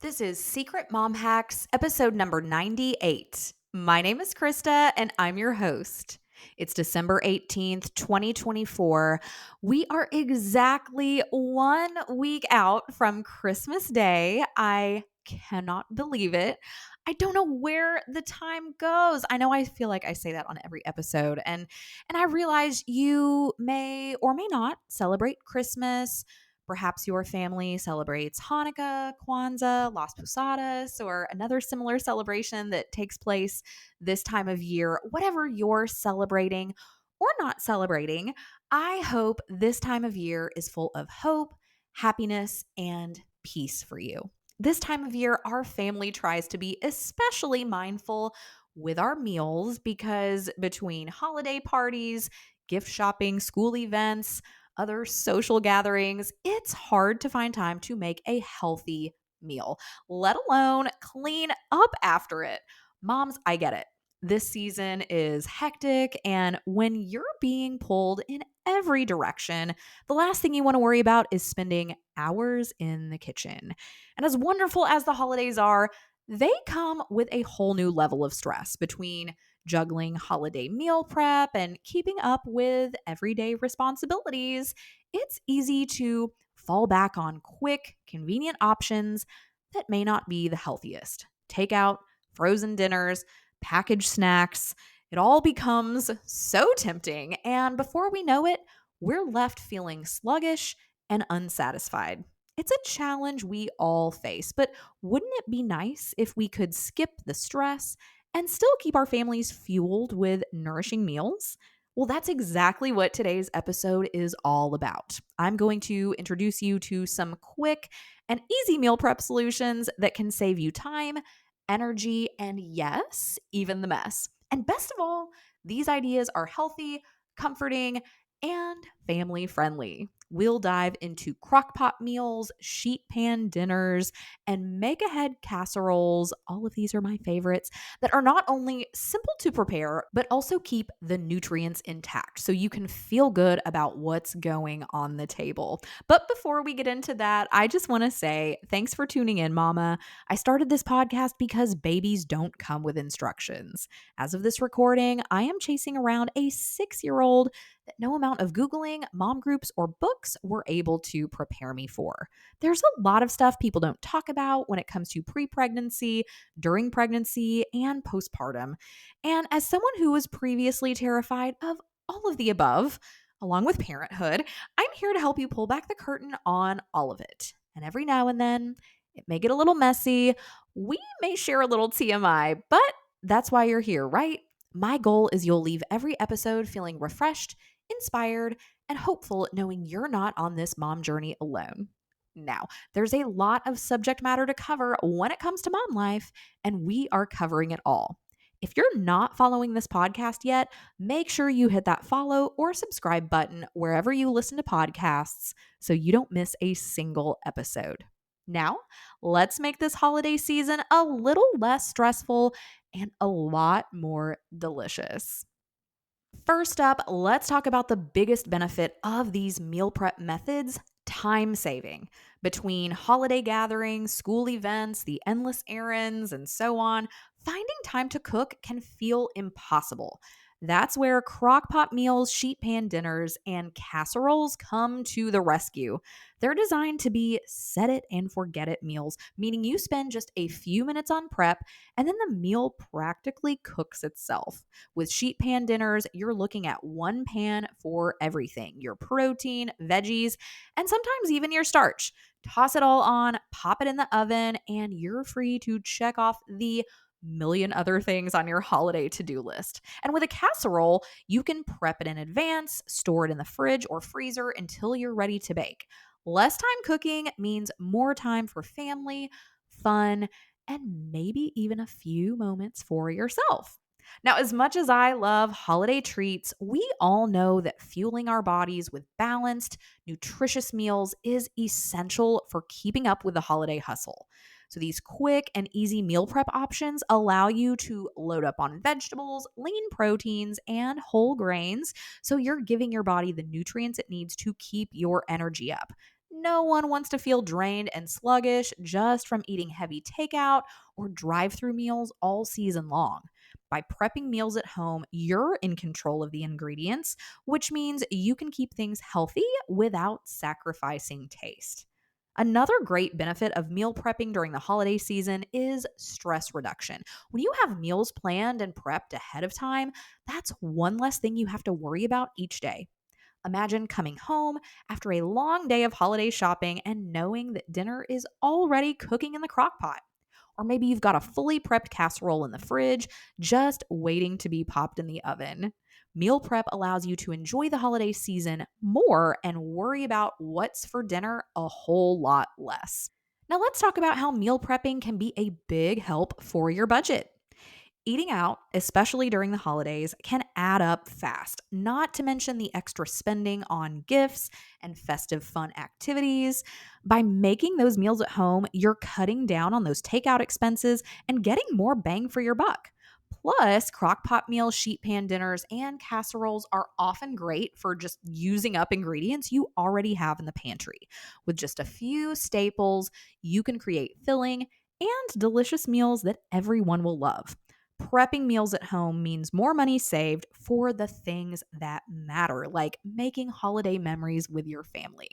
This is Secret Mom Hacks, episode number 98. My name is Krista, and I'm your host. It's December 18th, 2024. We are exactly 1 week out from Christmas Day. I cannot believe it. I don't know where the time goes. I know I feel like I say that on every episode, and I realize you may or may not celebrate Christmas. Perhaps your family celebrates Hanukkah, Kwanzaa, Las Posadas, or another similar celebration that takes place this time of year. Whatever you're celebrating or not celebrating, I hope this time of year is full of hope, happiness, and peace for you. This time of year, our family tries to be especially mindful with our meals because between holiday parties, gift shopping, school events, other social gatherings, it's hard to find time to make a healthy meal, let alone clean up after it. Moms, I get it. This season is hectic, and when you're being pulled in every direction, the last thing you want to worry about is spending hours in the kitchen. And as wonderful as the holidays are, they come with a whole new level of stress between juggling holiday meal prep and keeping up with everyday responsibilities. It's easy to fall back on quick, convenient options that may not be the healthiest. Takeout, frozen dinners, packaged snacks. It all becomes so tempting. And before we know it, we're left feeling sluggish and unsatisfied. It's a challenge we all face, but wouldn't it be nice if we could skip the stress and still keep our families fueled with nourishing meals? Well, that's exactly what today's episode is all about. I'm going to introduce you to some quick and easy meal prep solutions that can save you time, energy, and yes, even the mess. And best of all, these ideas are healthy, comforting, and family friendly. We'll dive into crock pot meals, sheet pan dinners, and make ahead casseroles. All of these are my favorites that are not only simple to prepare, but also keep the nutrients intact so you can feel good about what's going on the table. But before we get into that, I just want to say thanks for tuning in, Mama. I started this podcast because babies don't come with instructions. As of this recording, I am chasing around a 6-year-old that no amount of Googling, mom groups, or books were able to prepare me for. There's a lot of stuff people don't talk about when it comes to pre pregnancy, during pregnancy, and postpartum. And as someone who was previously terrified of all of the above, along with parenthood, I'm here to help you pull back the curtain on all of it. And every now and then, it may get a little messy. We may share a little TMI, but that's why you're here, right? My goal is you'll leave every episode feeling refreshed, inspired, and hopeful knowing you're not on this mom journey alone. Now, there's a lot of subject matter to cover when it comes to mom life, and we are covering it all. If you're not following this podcast yet, make sure you hit that follow or subscribe button wherever you listen to podcasts so you don't miss a single episode. Now, let's make this holiday season a little less stressful and a lot more delicious. First up, let's talk about the biggest benefit of these meal prep methods: time saving. Between holiday gatherings, school events, the endless errands, and so on, finding time to cook can feel impossible. That's where crock pot meals, sheet pan dinners, and casseroles come to the rescue. They're designed to be set it and forget it meals, meaning you spend just a few minutes on prep and then the meal practically cooks itself. With sheet pan dinners, you're looking at one pan for everything: your protein, veggies, and sometimes even your starch. Toss it all on, pop it in the oven, and you're free to check off the million other things on your holiday to-do list. And with a casserole, you can prep it in advance, store it in the fridge or freezer until you're ready to bake. Less time cooking means more time for family, fun, and maybe even a few moments for yourself. Now, as much as I love holiday treats, we all know that fueling our bodies with balanced, nutritious meals is essential for keeping up with the holiday hustle. So, these quick and easy meal prep options allow you to load up on vegetables, lean proteins, and whole grains. So, you're giving your body the nutrients it needs to keep your energy up. No one wants to feel drained and sluggish just from eating heavy takeout or drive through meals all season long. By prepping meals at home, you're in control of the ingredients, which means you can keep things healthy without sacrificing taste. Another great benefit of meal prepping during the holiday season is stress reduction. When you have meals planned and prepped ahead of time, that's one less thing you have to worry about each day. Imagine coming home after a long day of holiday shopping and knowing that dinner is already cooking in the crock pot. Or maybe you've got a fully prepped casserole in the fridge, just waiting to be popped in the oven. Meal prep allows you to enjoy the holiday season more and worry about what's for dinner a whole lot less. Now, let's talk about how meal prepping can be a big help for your budget. Eating out, especially during the holidays, can add up fast, not to mention the extra spending on gifts and festive fun activities. By making those meals at home, you're cutting down on those takeout expenses and getting more bang for your buck. Plus, crock pot meals, sheet pan dinners, and casseroles are often great for just using up ingredients you already have in the pantry. With just a few staples, you can create filling and delicious meals that everyone will love. Prepping meals at home means more money saved for the things that matter, like making holiday memories with your family.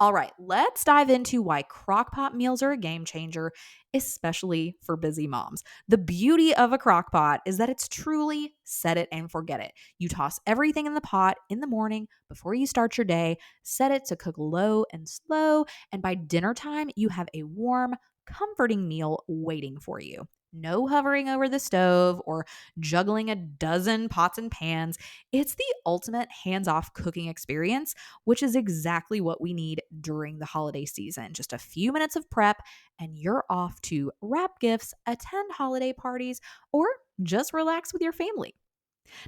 All right, let's dive into why crockpot meals are a game changer, especially for busy moms. The beauty of a crockpot is that it's truly set it and forget it. You toss everything in the pot in the morning before you start your day, set it to cook low and slow, and by dinner time, you have a warm, comforting meal waiting for you. No hovering over the stove or juggling a dozen pots and pans. It's the ultimate hands off cooking experience, which is exactly what we need during the holiday season. Just a few minutes of prep, and you're off to wrap gifts, attend holiday parties, or just relax with your family.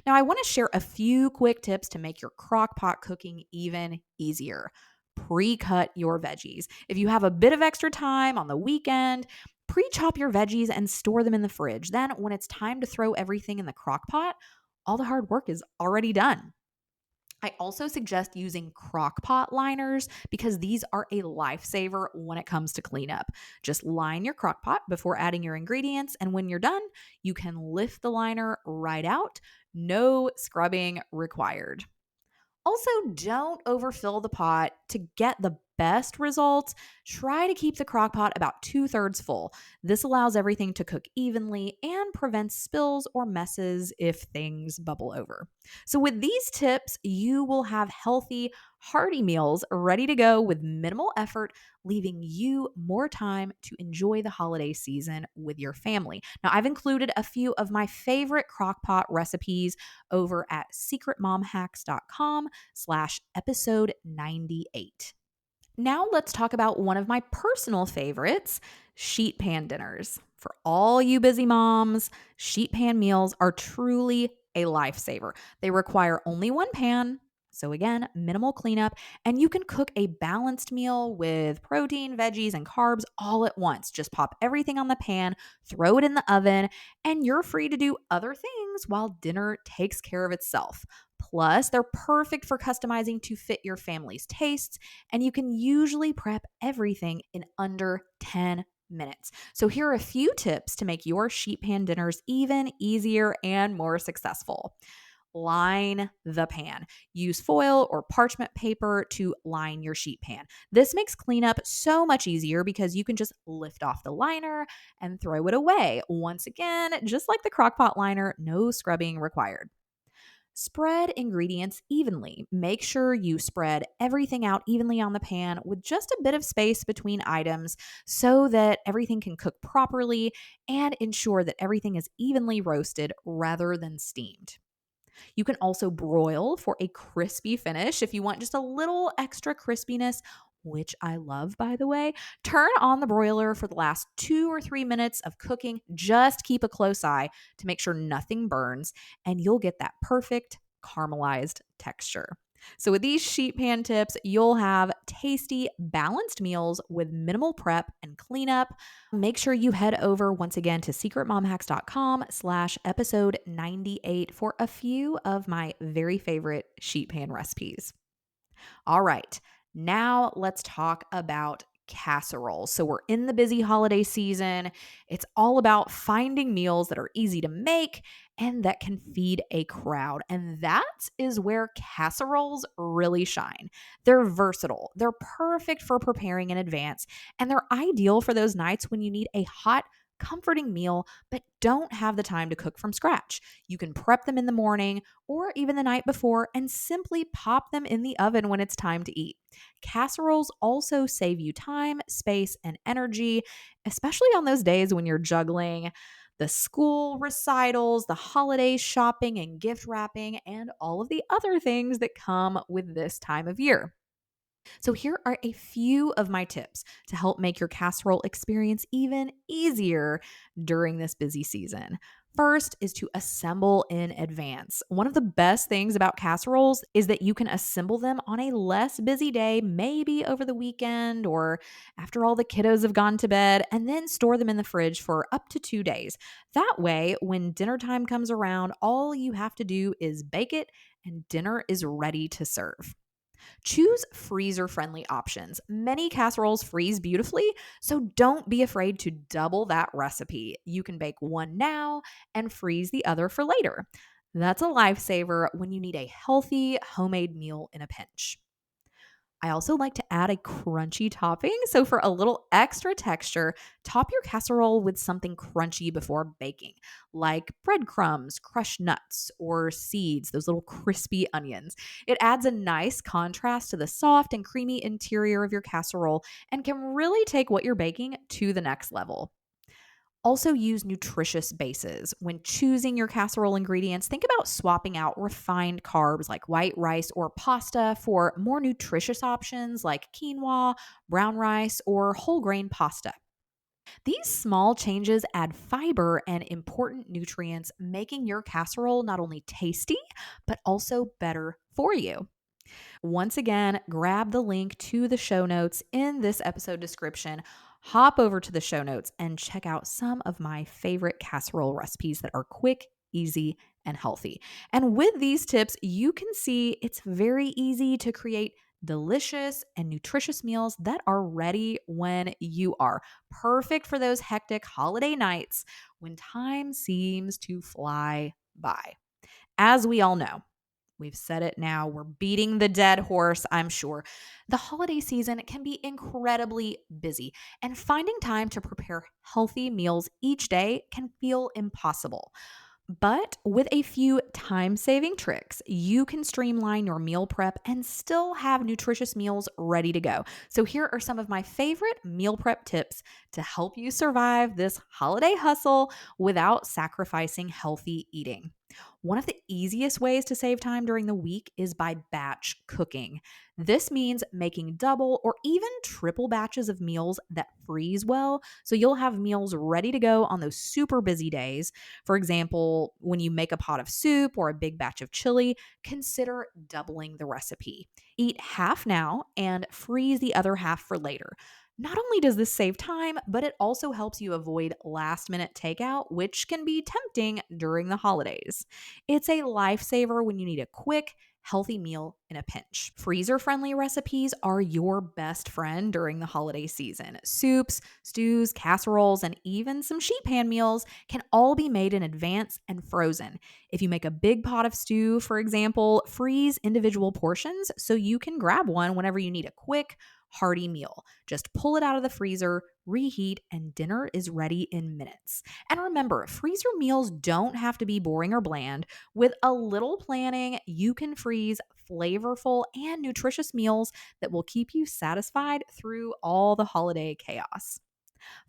Now, I want to share a few quick tips to make your crock pot cooking even easier. Pre cut your veggies. If you have a bit of extra time on the weekend, pre chop your veggies and store them in the fridge. Then, when it's time to throw everything in the crock pot, all the hard work is already done. I also suggest using crock pot liners because these are a lifesaver when it comes to cleanup. Just line your crock pot before adding your ingredients, and when you're done, you can lift the liner right out. No scrubbing required. Also, don't overfill the pot. To get the best results, try to keep the crock pot about 2/3 full. This allows everything to cook evenly and prevents spills or messes if things bubble over. So, with these tips, you will have healthy, hearty meals ready to go with minimal effort, leaving you more time to enjoy the holiday season with your family. Now, I've included a few of my favorite crock pot recipes over at secretmomhacks.com/episode 98. Now let's talk about one of my personal favorites, sheet pan dinners. For all you busy moms, sheet pan meals are truly a lifesaver. They require only one pan, so again, minimal cleanup, and you can cook a balanced meal with protein, veggies, and carbs all at once. Just pop everything on the pan, throw it in the oven, and you're free to do other things while dinner takes care of itself. Plus, they're perfect for customizing to fit your family's tastes, and you can usually prep everything in under 10 minutes. So, here are a few tips to make your sheet pan dinners even easier and more successful. Line the pan. Use foil or parchment paper to line your sheet pan. This makes cleanup so much easier because you can just lift off the liner and throw it away. Once again, just like the crockpot liner, no scrubbing required. Spread ingredients evenly. Make sure you spread everything out evenly on the pan with just a bit of space between items so that everything can cook properly, and ensure that everything is evenly roasted rather than steamed. You can also broil for a crispy finish if you want just a little extra crispiness, which I love, by the way. Turn on the broiler for the last 2 or 3 minutes of cooking. Just keep a close eye to make sure nothing burns, and you'll get that perfect caramelized texture. So, with these sheet pan tips, you'll have tasty, balanced meals with minimal prep and cleanup. Make sure you head over once again to secretmomhacks.com/episode 98 for a few of my very favorite sheet pan recipes. All right. Now let's talk about casseroles. So we're in the busy holiday season. It's all about finding meals that are easy to make and that can feed a crowd. And that is where casseroles really shine. They're versatile, they're perfect for preparing in advance, and they're ideal for those nights when you need a hot, comforting meal but don't have the time to cook from scratch. You can prep them in the morning or even the night before and simply pop them in the oven when it's time to eat. Casseroles also save you time, space, and energy, especially on those days when you're juggling the school recitals, the holiday shopping and gift wrapping, and all of the other things that come with this time of year. So, here are a few of my tips to help make your casserole experience even easier during this busy season. First is to assemble in advance. One of the best things about casseroles is that you can assemble them on a less busy day, maybe over the weekend or after all the kiddos have gone to bed, and then store them in the fridge for up to 2 days. That way, when dinner time comes around, all you have to do is bake it and dinner is ready to serve. Choose freezer friendly options. Many casseroles freeze beautifully, so don't be afraid to double that recipe. You can bake one now and freeze the other for later. That's a lifesaver when you need a healthy homemade meal in a pinch. I also like to add a crunchy topping. So, for a little extra texture, top your casserole with something crunchy before baking, like breadcrumbs, crushed nuts, or seeds, those little crispy onions. It adds a nice contrast to the soft and creamy interior of your casserole and can really take what you're baking to the next level. Also, use nutritious bases. When choosing your casserole ingredients, think about swapping out refined carbs like white rice or pasta for more nutritious options like quinoa, brown rice, or whole grain pasta. These small changes add fiber and important nutrients, making your casserole not only tasty, but also better for you. Once again, grab the link to the show notes in this episode description. Hop over to the show notes and check out some of my favorite casserole recipes that are quick, easy, and healthy. And with these tips, you can see it's very easy to create delicious and nutritious meals that are ready when you are. Perfect for those hectic holiday nights when time seems to fly by. As we all know, we've said it now. We're beating the dead horse, I'm sure. The holiday season can be incredibly busy, and finding time to prepare healthy meals each day can feel impossible. But with a few time saving tricks, you can streamline your meal prep and still have nutritious meals ready to go. So, here are some of my favorite meal prep tips to help you survive this holiday hustle without sacrificing healthy eating. One of the easiest ways to save time during the week is by batch cooking. This means making double or even triple batches of meals that freeze well, so you'll have meals ready to go on those super busy days. For example, when you make a pot of soup or a big batch of chili, consider doubling the recipe. Eat half now and freeze the other half for later. Not only does this save time, but it also helps you avoid last minute takeout, which can be tempting during the holidays. It's a lifesaver when you need a quick, healthy meal in a pinch. Freezer friendly recipes are your best friend during the holiday season. Soups, stews, casseroles, and even some sheet pan meals can all be made in advance and frozen. If you make a big pot of stew, for example, freeze individual portions so you can grab one whenever you need a quick, hearty meal. Just pull it out of the freezer, reheat, and dinner is ready in minutes. And remember, freezer meals don't have to be boring or bland. With a little planning, you can freeze flavorful and nutritious meals that will keep you satisfied through all the holiday chaos.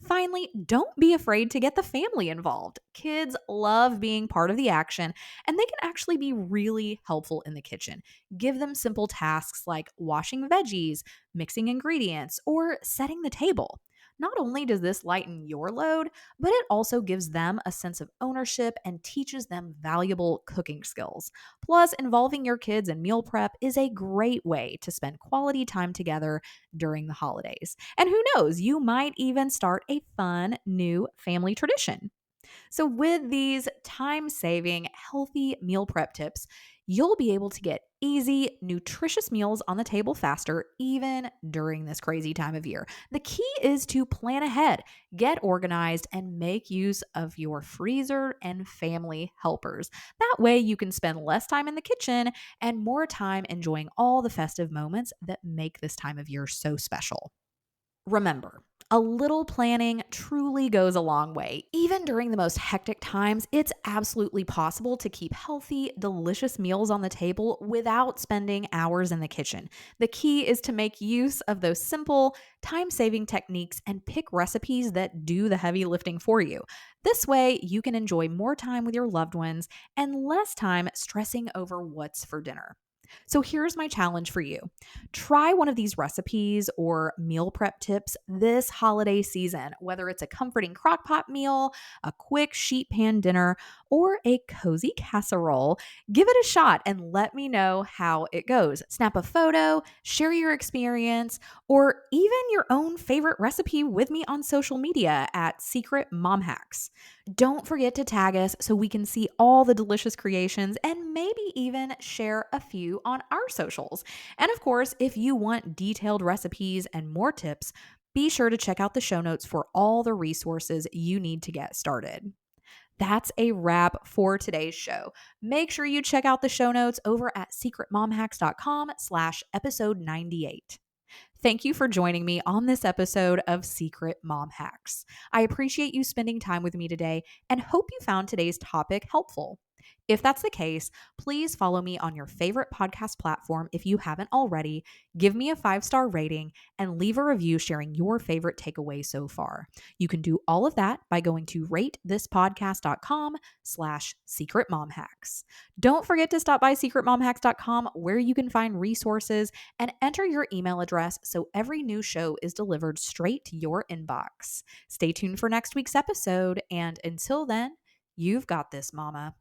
Finally, don't be afraid to get the family involved. Kids love being part of the action, and they can actually be really helpful in the kitchen. Give them simple tasks like washing veggies, mixing ingredients, or setting the table. Not only does this lighten your load, but it also gives them a sense of ownership and teaches them valuable cooking skills. Plus, involving your kids in meal prep is a great way to spend quality time together during the holidays. And who knows, you might even start a fun new family tradition. So, with these time saving, healthy meal prep tips, you'll be able to get easy, nutritious meals on the table faster, even during this crazy time of year. The key is to plan ahead, get organized, and make use of your freezer and family helpers. That way, you can spend less time in the kitchen and more time enjoying all the festive moments that make this time of year so special. Remember, a little planning truly goes a long way. Even during the most hectic times, it's absolutely possible to keep healthy, delicious meals on the table without spending hours in the kitchen. The key is to make use of those simple, time saving techniques and pick recipes that do the heavy lifting for you. This way, you can enjoy more time with your loved ones and less time stressing over what's for dinner. So here's my challenge for you. Try one of these recipes or meal prep tips this holiday season, whether it's a comforting crock pot meal, a quick sheet pan dinner, or a cozy casserole. Give it a shot and let me know how it goes. Snap a photo, share your experience, or even your own favorite recipe with me on social media at Secret Mom Hacks. Don't forget to tag us so we can see all the delicious creations and maybe even share a few on our socials. And of course, if you want detailed recipes and more tips, be sure to check out the show notes for all the resources you need to get started. That's a wrap for today's show. Make sure you check out the show notes over at secretmomhacks.com/episode 98. Thank you for joining me on this episode of Secret Mom Hacks. I appreciate you spending time with me today and hope you found today's topic helpful. If that's the case, please follow me on your favorite podcast platform if you haven't already, give me a 5-star rating, and leave a review sharing your favorite takeaway so far. You can do all of that by going to ratethispodcast.com/secretmomhacks. Don't forget to stop by secretmomhacks.com where you can find resources and enter your email address so every new show is delivered straight to your inbox. Stay tuned for next week's episode, and until then, you've got this, mama.